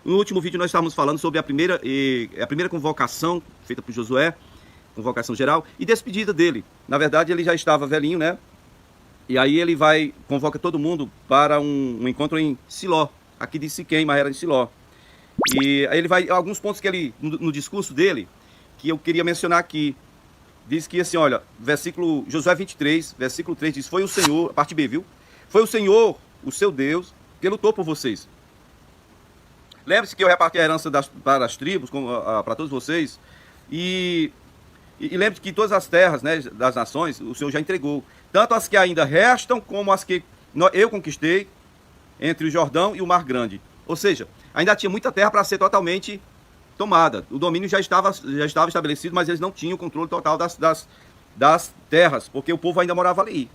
No último vídeo nós estávamos falando sobre a primeira convocação feita por Josué, convocação geral, e despedida dele. Na verdade, ele já estava velhinho, né? E aí ele convoca todo mundo para um encontro em Siló, aqui de Siquém, mas era de Siló. E aí ele vai, alguns pontos que ele, no discurso dele, que eu queria mencionar aqui, diz que assim, olha, Josué 23, versículo 3 diz, foi o Senhor, a parte B, viu? Foi o Senhor, o seu Deus, que lutou por vocês. Lembre-se que eu reparti a herança para as tribos, para todos vocês, e lembre-se que todas as terras, né, das nações, o Senhor já entregou. Tanto as que ainda restam, como as que eu conquistei entre o Jordão e o Mar Grande. Ou seja, ainda tinha muita terra para ser totalmente tomada. O domínio já estava estabelecido, mas eles não tinham o controle total das terras, porque o povo ainda morava ali.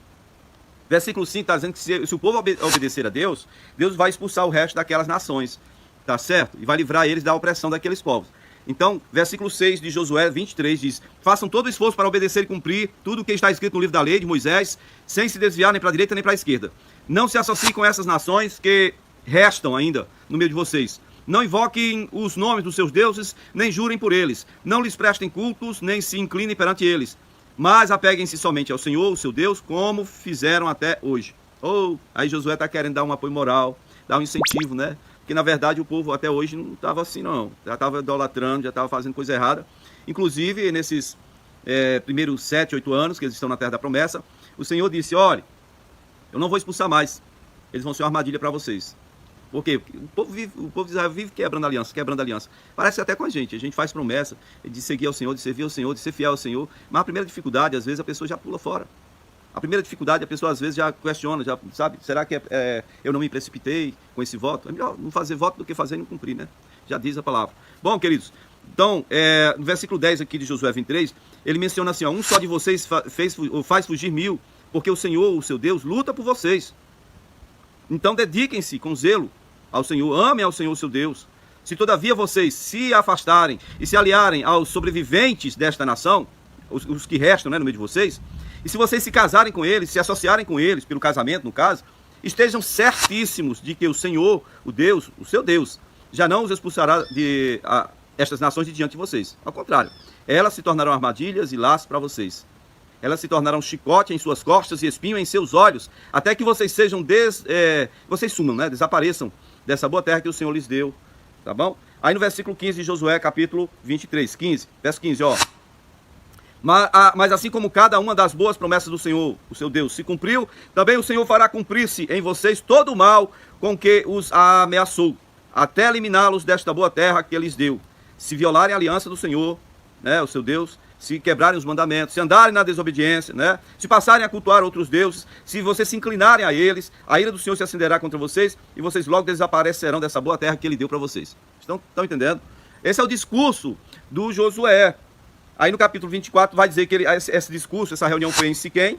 Versículo 5 está dizendo que se o povo obedecer a Deus, Deus vai expulsar o resto daquelas nações. Tá certo? E vai livrar eles da opressão daqueles povos. Então, versículo 6 de Josué 23 diz, façam todo o esforço para obedecer e cumprir tudo o que está escrito no livro da lei de Moisés, sem se desviar nem para a direita nem para a esquerda. Não se associem com essas nações que restam ainda no meio de vocês. Não invoquem os nomes dos seus deuses, nem jurem por eles. Não lhes prestem cultos, nem se inclinem perante eles. Mas apeguem-se somente ao Senhor, o seu Deus, como fizeram até hoje. Aí Josué está querendo dar um apoio moral, dar um incentivo, né? Porque, na verdade, o povo até hoje não estava assim, não. Já estava idolatrando, já estava fazendo coisa errada. Inclusive, nesses primeiros 7, 8 anos que eles estão na Terra da Promessa, o Senhor disse, olha, eu não vou expulsar mais. Eles vão ser uma armadilha para vocês. Por quê? Porque o povo de Israel vive quebrando aliança. Parece até com a gente faz promessa de seguir ao Senhor, de servir ao Senhor, de ser fiel ao Senhor. Mas a primeira dificuldade, às vezes, a pessoa já pula fora. A primeira dificuldade, a pessoa às vezes já questiona, já sabe, será que eu não me precipitei com esse voto? É melhor não fazer voto do que fazer e não cumprir, né? Já diz a palavra. Bom, queridos, então, no versículo 10 aqui de Josué 23, ele menciona assim, ó, um só de vocês faz fugir 1000, porque o Senhor, o seu Deus, luta por vocês. Então, dediquem-se com zelo ao Senhor, amem ao Senhor, o seu Deus. Se todavia vocês se afastarem e se aliarem aos sobreviventes desta nação, os que restam, né, no meio de vocês, e se vocês se casarem com eles, se associarem com eles, pelo casamento, no caso, estejam certíssimos de que o Senhor, o Deus, o seu Deus, já não os expulsará estas nações de diante de vocês. Ao contrário, elas se tornarão armadilhas e laços para vocês. Elas se tornarão chicote em suas costas e espinho em seus olhos, até que vocês vocês sumam, né? Desapareçam dessa boa terra que o Senhor lhes deu. Tá bom? Aí no versículo 15 de Josué, capítulo 23, verso 15, ó. Mas assim como cada uma das boas promessas do Senhor, o seu Deus, se cumpriu, também o Senhor fará cumprir-se em vocês todo o mal com que os ameaçou, até eliminá-los desta boa terra que eles deu. Se violarem a aliança do Senhor, né, o seu Deus, se quebrarem os mandamentos, se andarem na desobediência, né, se passarem a cultuar outros deuses, se vocês se inclinarem a eles, a ira do Senhor se acenderá contra vocês e vocês logo desaparecerão dessa boa terra que ele deu para vocês. Estão entendendo? Esse é o discurso do Josué. Aí no capítulo 24 vai dizer que esse discurso, essa reunião foi em Siquém,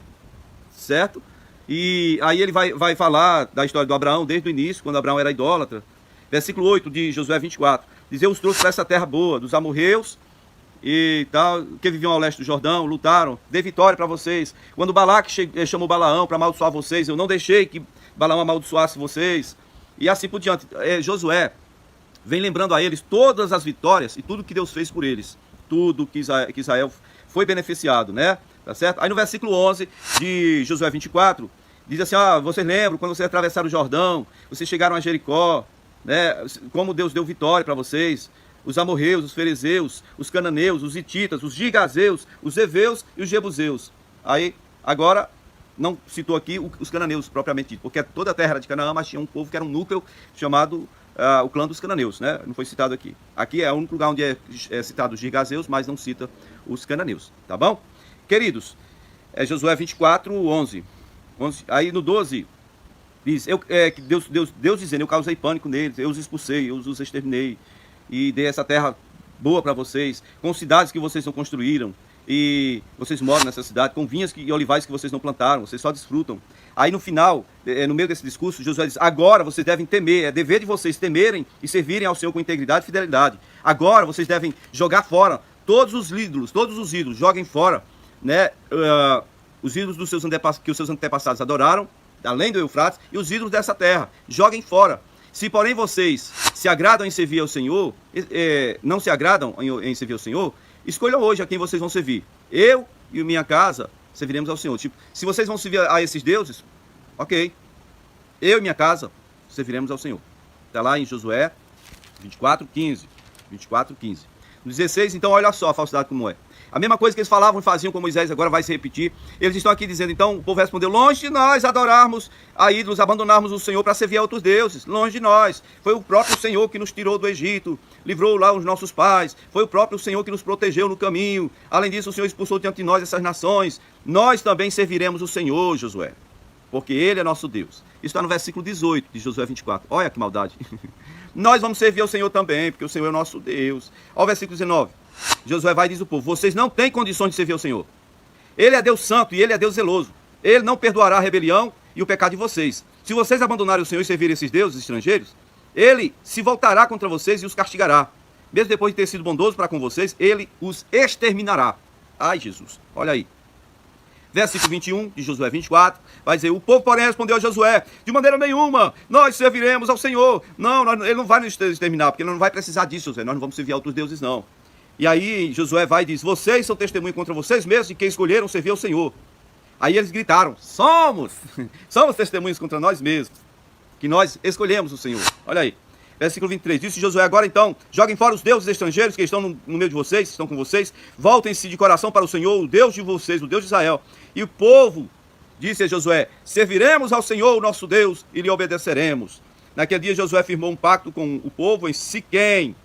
certo? E aí ele vai falar da história do Abraão desde o início, quando Abraão era idólatra. Versículo 8 de Josué 24. Diz, eu os trouxe para essa terra boa, dos amorreus e tal, que viviam ao leste do Jordão, lutaram, dei vitória para vocês. Quando Balaque chamou Balaão para amaldiçoar vocês, eu não deixei que Balaão amaldiçoasse vocês. E assim por diante. Josué vem lembrando a eles todas as vitórias e tudo que Deus fez por eles. Tudo que Israel foi beneficiado, né? Tá certo? Aí no versículo 11 de Josué 24, diz assim, vocês lembram quando vocês atravessaram o Jordão, vocês chegaram a Jericó, né? Como Deus deu vitória para vocês, os amorreus, os ferezeus, os cananeus, os hititas, os gigazeus, os heveus e os jebuseus. Aí, agora, não citou aqui os cananeus propriamente dito, porque toda a terra era de Canaã, mas tinha um povo que era um núcleo chamado o clã dos cananeus, né? Não foi citado aqui. Aqui é o único lugar onde é citado os gigazeus, mas não cita os cananeus, tá bom? Queridos, Josué 24, 11. Aí no 12, diz, que Deus dizendo, eu causei pânico neles, eu os expulsei, eu os exterminei, e dei essa terra boa para vocês, com cidades que vocês não construíram, e vocês moram nessa cidade, com vinhas e olivais que vocês não plantaram, vocês só desfrutam. Aí no final, no meio desse discurso, Josué diz, agora vocês devem temer, é dever de vocês temerem e servirem ao Senhor com integridade e fidelidade. Agora vocês devem jogar fora todos os ídolos, joguem fora, né, os ídolos que os seus antepassados adoraram, além do Eufrates, e os ídolos dessa terra, joguem fora. Se, porém, vocês se agradam em servir ao Senhor, não se agradam em servir ao Senhor, escolham hoje a quem vocês vão servir. Eu e minha casa serviremos ao Senhor. Tipo, se vocês vão servir a esses deuses, ok. Eu e minha casa serviremos ao Senhor. Está lá em Josué 24:15. 24:15. No 16, então, olha só a falsidade como é. A mesma coisa que eles falavam e faziam com Moisés, agora vai se repetir. Eles estão aqui dizendo, então, o povo respondeu, longe de nós adorarmos a ídolos, abandonarmos o Senhor para servir a outros deuses. Longe de nós. Foi o próprio Senhor que nos tirou do Egito, livrou lá os nossos pais. Foi o próprio Senhor que nos protegeu no caminho. Além disso, o Senhor expulsou diante de nós essas nações. Nós também serviremos o Senhor, Josué, porque Ele é nosso Deus. Isso está no versículo 18 de Josué 24. Olha que maldade. Nós vamos servir ao Senhor também, porque o Senhor é o nosso Deus. Olha o versículo 19. Josué vai e diz ao povo, vocês não têm condições de servir ao Senhor. Ele é Deus santo e Ele é Deus zeloso. Ele não perdoará a rebelião e o pecado de vocês. Se vocês abandonarem o Senhor e servirem esses deuses estrangeiros, Ele se voltará contra vocês e os castigará. Mesmo depois de ter sido bondoso para com vocês, Ele os exterminará. Ai, Jesus, olha aí. Versículo 21 de Josué 24, vai dizer, o povo, porém, respondeu a Josué, de maneira nenhuma, nós serviremos ao Senhor. Não, ele não vai nos exterminar, porque ele não vai precisar disso, Josué, nós não vamos servir a outros deuses, não. E aí Josué vai e diz, vocês são testemunho contra vocês mesmos de quem escolheram servir ao Senhor. Aí eles gritaram, somos testemunhos contra nós mesmos, que nós escolhemos o Senhor. Olha aí. Versículo 23, disse Josué, agora então, joguem fora os deuses estrangeiros que estão no meio de vocês, que estão com vocês, voltem-se de coração para o Senhor, o Deus de vocês, o Deus de Israel. E o povo disse a Josué, serviremos ao Senhor, o nosso Deus, e lhe obedeceremos. Naquele dia Josué firmou um pacto com o povo em Siquém,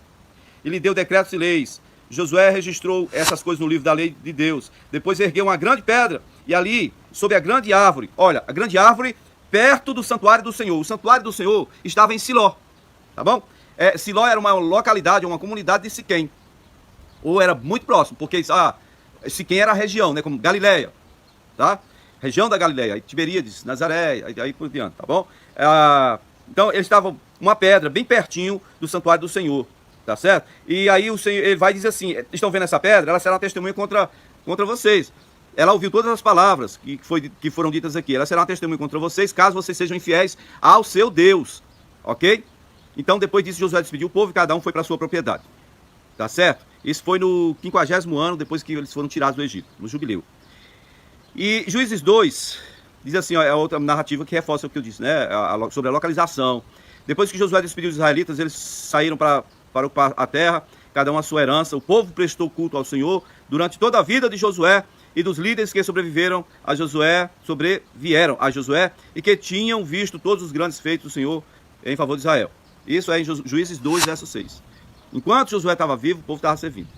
e lhe deu decretos e leis. Josué registrou essas coisas no livro da lei de Deus. Depois ergueu uma grande pedra, e ali, sob a grande árvore, olha, a grande árvore, perto do santuário do Senhor. O santuário do Senhor estava em Siló. Tá bom? Siló era uma localidade, uma comunidade de Siquém. Ou era muito próximo, porque Siquém era a região, né? Como Galileia. Tá? Região da Galileia, Tiberíades, Nazaré, aí por diante, tá bom? Então, eles estavam uma pedra bem pertinho do santuário do Senhor. Tá certo? E aí o Senhor, ele vai dizer assim, estão vendo essa pedra? Ela será uma testemunha contra vocês. Ela ouviu todas as palavras que foram ditas aqui. Ela será uma testemunha contra vocês, caso vocês sejam infiéis ao seu Deus. Ok? Então, depois disso, Josué despediu o povo e cada um foi para a sua propriedade. Tá certo? Isso foi no 50º ano, depois que eles foram tirados do Egito, no jubileu. E Juízes 2, diz assim, ó, é outra narrativa que reforça o que eu disse, né? Sobre a localização. Depois que Josué despediu os israelitas, eles saíram para a terra, cada um a sua herança. O povo prestou culto ao Senhor durante toda a vida de Josué e dos líderes que sobrevieram a Josué e que tinham visto todos os grandes feitos do Senhor em favor de Israel. Isso é em Juízes 2, verso 6. Enquanto Josué estava vivo, o povo estava servindo.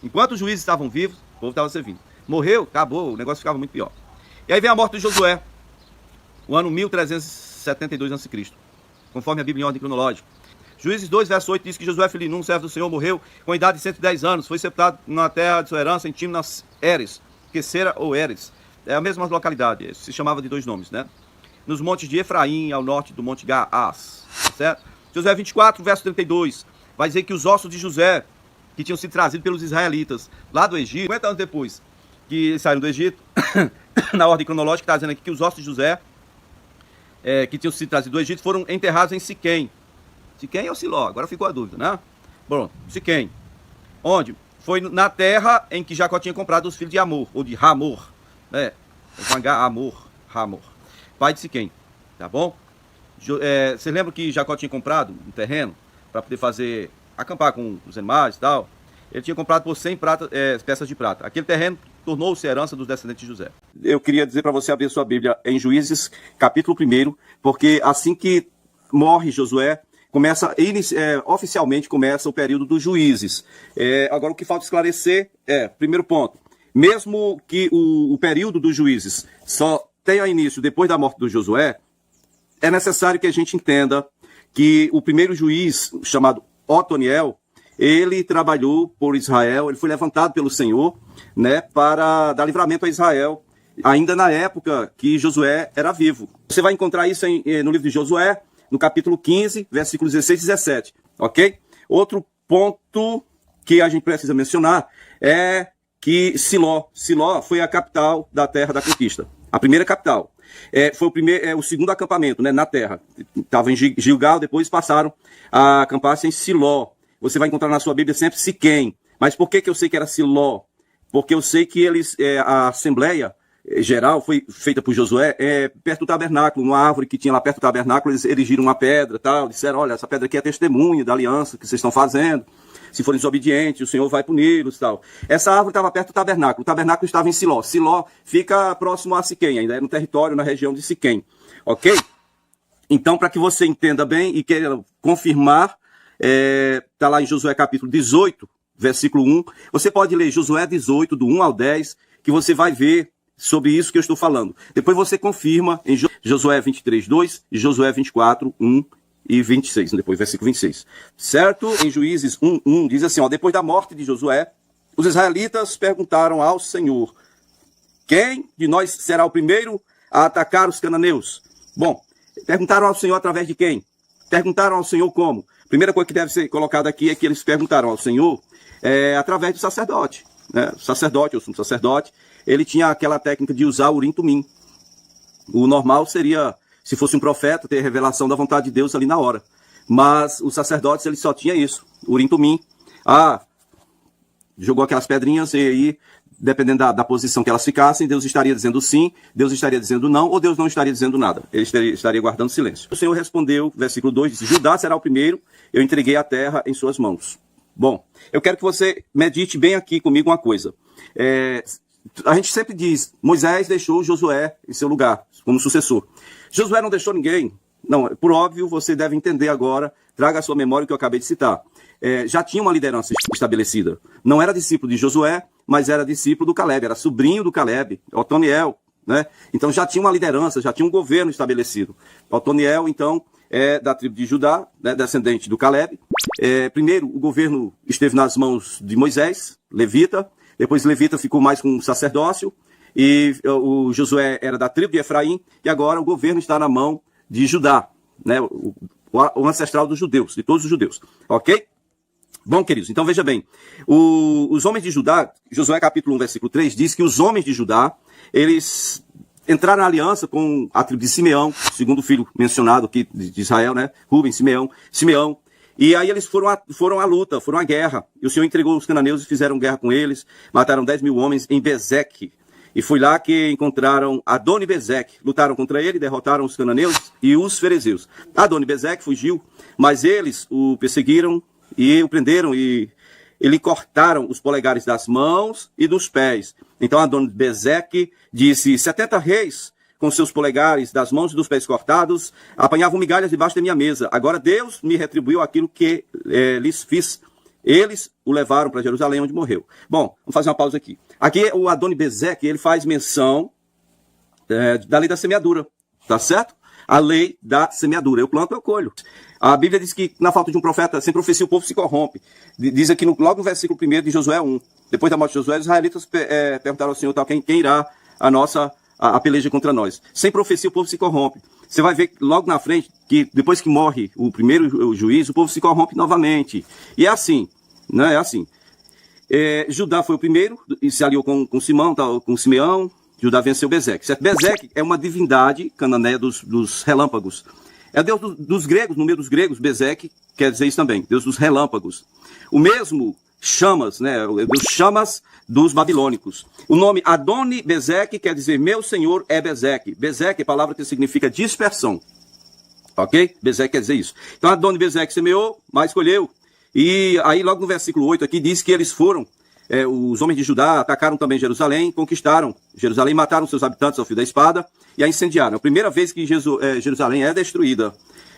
Enquanto os juízes estavam vivos, o povo estava servindo. Morreu, acabou, o negócio ficava muito pior. E aí vem a morte de Josué, o ano 1372 a.C., conforme a Bíblia em ordem cronológica. Juízes 2, verso 8, diz que Josué, filho de Nun, servo do Senhor, morreu com a idade de 110 anos. Foi sepultado na terra de sua herança, em Timnas Eres, Quecera ou Eres. É a mesma localidade, se chamava de dois nomes, né? Nos montes de Efraim, ao norte do monte Gaás, certo? Josué 24, verso 32, vai dizer que os ossos de José, que tinham sido trazidos pelos israelitas lá do Egito, 50 anos depois que eles saíram do Egito, na ordem cronológica está dizendo aqui que os ossos de José, que tinham sido trazidos do Egito, foram enterrados em Siquém. Siquém ou Siló? Agora ficou a dúvida, né? Bom, Siquém. Onde? Foi na terra em que Jacó tinha comprado os filhos de Amor, ou de Ramor, né? Com H, Ramor, pai de Siquém, tá bom? Você lembra que Jacó tinha comprado um terreno para poder acampar com os animais e tal? Ele tinha comprado por 100 peças de prata. Aquele terreno tornou-se herança dos descendentes de José. Eu queria dizer para você abrir sua Bíblia em Juízes, capítulo 1, porque assim que morre Josué, oficialmente começa o período dos juízes. Agora, o que falta esclarecer primeiro ponto, mesmo que o período dos juízes só tenha início depois da morte de Josué, é necessário que a gente entenda que o primeiro juiz, chamado Otoniel, ele trabalhou por Israel, ele foi levantado pelo Senhor, né, para dar livramento a Israel, ainda na época que Josué era vivo. Você vai encontrar isso no livro de Josué, no capítulo 15, versículos 16 e 17, ok? Outro ponto que a gente precisa mencionar é que Siló foi a capital da terra da conquista, a primeira capital. Foi o segundo acampamento, né, na terra. Estava em Gilgal, depois passaram a acampar-se em Siló. Você vai encontrar na sua Bíblia sempre Siquém. Mas por que eu sei que era Siló? Porque eu sei que a Assembleia Geral foi feita por Josué perto do tabernáculo, numa árvore que tinha lá perto do tabernáculo. Eles erigiram uma pedra, tal, disseram: olha, essa pedra aqui é testemunha da aliança que vocês estão fazendo. Se forem desobedientes, o Senhor vai puni-los, tal. Essa árvore estava perto do tabernáculo. O tabernáculo estava em Siló. Siló fica próximo a Siquém, ainda é no território, na região de Siquém. Ok? Então, para que você entenda bem e queira confirmar, está lá em Josué capítulo 18, versículo 1. Você pode ler Josué 18, do 1 ao 10, que você vai ver sobre isso que eu estou falando. Depois você confirma em Josué 23, 2 e Josué 24, 1 e 26, depois versículo 26. Certo? Em Juízes 1, 1, diz assim, ó: depois da morte de Josué, os israelitas perguntaram ao Senhor: quem de nós será o primeiro a atacar os cananeus? Bom, perguntaram ao Senhor através de quem? Perguntaram ao Senhor como? Primeira coisa que deve ser colocada aqui é que eles perguntaram ao Senhor através do sacerdote. Né? O sacerdote, o sumo sacerdote, ele tinha aquela técnica de usar o Urim-Tumim. O normal seria, se fosse um profeta, ter revelação da vontade de Deus ali na hora. Mas os sacerdotes, eles só tinham isso, o Urim-Tumim. Jogou aquelas pedrinhas e aí, dependendo da posição que elas ficassem, Deus estaria dizendo sim, Deus estaria dizendo não, ou Deus não estaria dizendo nada. Ele estaria guardando silêncio. O Senhor respondeu, versículo 2, disse: Judá será o primeiro, eu entreguei a terra em suas mãos. Bom, eu quero que você medite bem aqui comigo uma coisa. A gente sempre diz, Moisés deixou Josué em seu lugar, como sucessor. Josué não deixou ninguém. Não, por óbvio, você deve entender agora, traga à sua memória o que eu acabei de citar. Já tinha uma liderança estabelecida. Não era discípulo de Josué, mas era discípulo do Caleb, era sobrinho do Caleb, Otoniel, né? Então já tinha uma liderança, já tinha um governo estabelecido. Otoniel, então, é da tribo de Judá, né, descendente do Caleb. Primeiro, o governo esteve nas mãos de Moisés, levita. Depois Levita ficou mais com o sacerdócio. E o Josué era da tribo de Efraim. E agora o governo está na mão de Judá, né, o ancestral dos judeus, de todos os judeus. Ok? Bom, queridos, então veja bem. Os homens de Judá, Josué capítulo 1, versículo 3, diz que os homens de Judá, eles entraram na aliança com a tribo de Simeão, segundo filho mencionado aqui de Israel, né? Rubem, Simeão. E aí eles foram à luta, foram à guerra. E o Senhor entregou os cananeus e fizeram guerra com eles. Mataram 10 mil homens em Bezeque. E foi lá que encontraram Adoni-Bezeque. Lutaram contra ele, derrotaram os cananeus e os ferezeus. Adoni-Bezeque fugiu, mas eles o perseguiram e o prenderam e lhe cortaram os polegares das mãos e dos pés. Então Adoni-Bezeque disse: 70 reis com seus polegares das mãos e dos pés cortados apanhavam migalhas debaixo da minha mesa. Agora Deus me retribuiu aquilo que lhes fiz. Eles o levaram para Jerusalém, onde morreu. Bom, vamos fazer uma pausa aqui. Aqui o Adoni-Bezeque, ele faz menção da lei da semeadura, tá certo? A lei da semeadura. Eu planto, eu colho. A Bíblia diz que, na falta de um profeta, sem profecia, o povo se corrompe. Diz aqui, logo no versículo 1 de Josué 1. Depois da morte de Josué, os israelitas perguntaram ao Senhor, quem irá a peleja contra nós. Sem profecia, o povo se corrompe. Você vai ver logo na frente que, depois que morre o primeiro juiz, o povo se corrompe novamente. E é assim, né? É assim. Judá foi o primeiro, e se aliou com Simeão. Judá venceu Bezeque. Certo? Bezeque é uma divindade cananeia dos relâmpagos. É Deus dos gregos, no meio dos gregos, Bezeque quer dizer isso também, Deus dos relâmpagos. O mesmo chamas, né? Deus chamas dos babilônicos. O nome Adoni-Bezeque quer dizer meu senhor é Bezeque. Bezeque é palavra que significa dispersão. Ok? Bezeque quer dizer isso. Então Adoni-Bezeque semeou, mas colheu. E aí logo no versículo 8 aqui diz que eles foram, os homens de Judá atacaram também Jerusalém, conquistaram Jerusalém, mataram seus habitantes ao fio da espada e a incendiaram. É a primeira vez que Jerusalém é destruída.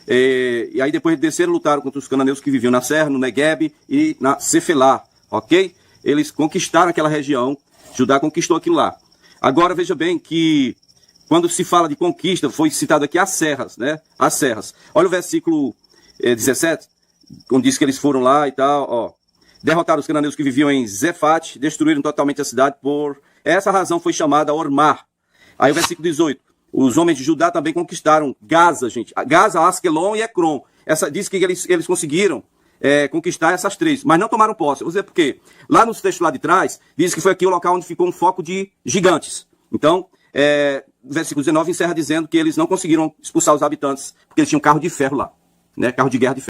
E aí depois desceram, lutaram contra os cananeus que viviam na Serra, no Negueb e na Cefelá. Ok? Eles conquistaram aquela região, Judá conquistou aquilo lá. Agora veja bem que quando se fala de conquista, foi citado aqui as serras, né? As serras. Olha o versículo 17, onde diz que eles foram lá e tal, ó. Derrotaram os cananeus que viviam em Zefate, destruíram totalmente a cidade, por essa razão foi chamada Ormá. Aí o versículo 18, os homens de Judá também conquistaram Gaza, gente. Gaza, Asquelon e Ecrom. Diz que eles conseguiram conquistar essas três, mas não tomaram posse. Vou dizer por quê. Lá nos textos lá de trás, diz que foi aqui o local onde ficou um foco de gigantes. Então, versículo 19 encerra dizendo que eles não conseguiram expulsar os habitantes, porque eles tinham carro de ferro lá, né? Carro de guerra de ferro.